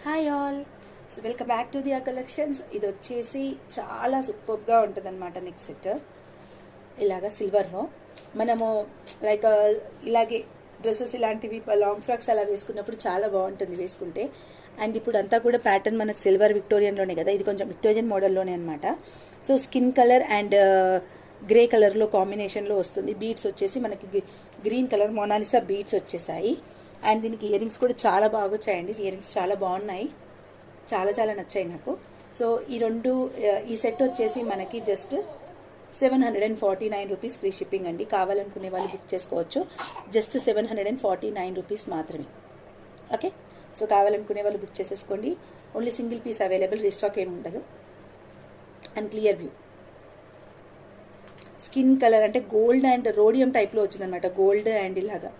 Hi all. So welcome back to their collections. ఇది వచ్చేసి చాలా సూపర్గా ఉంటుంది అనమాట. నెక్ సెట్ ఇలాగా సిల్వర్లో మనము లైక్ ఇలాగే డ్రెస్సెస్ ఇలాంటివి లాంగ్ ఫ్రాక్స్ అలా వేసుకున్నప్పుడు చాలా బాగుంటుంది వేసుకుంటే. అండ్ ఇప్పుడు అంతా కూడా ప్యాటర్న్ మనకు సిల్వర్ విక్టోరియన్లోనే కదా, ఇది కొంచెం విక్టోరియన్ మోడల్లోనే అనమాట. So skin colour and grey కలర్లో కాంబినేషన్లో వస్తుంది. బీడ్స్ వచ్చేసి మనకి గ్రీన్ కలర్ మొనాలిసా బీడ్స్ వచ్చేసాయి. అండ్ దీనికి ఇయర్ రింగ్స్ కూడా చాలా బాగా వచ్చాయండి. ఇయర్ రింగ్స్ చాలా బాగున్నాయి, చాలా చాలా నచ్చాయి నాకు. సో ఈ సెట్ వచ్చేసి మనకి జస్ట్ 749 రూపీస్ ఫ్రీ షిప్పింగ్ అండి. కావాలనుకునే వాళ్ళు బుక్ చేసుకోవచ్చు. జస్ట్ 749 రూపీస్ మాత్రమే. ఓకే, సో కావాలనుకునే వాళ్ళు బుక్ చేసేసుకోండి. Only single piece available, restock ఏమి ఉండదు. And clear view skin colour అంటే గోల్డ్ అండ్ రోడియం టైప్లో వచ్చిందనమాట. గోల్డ్ అండ్ ఇలాగా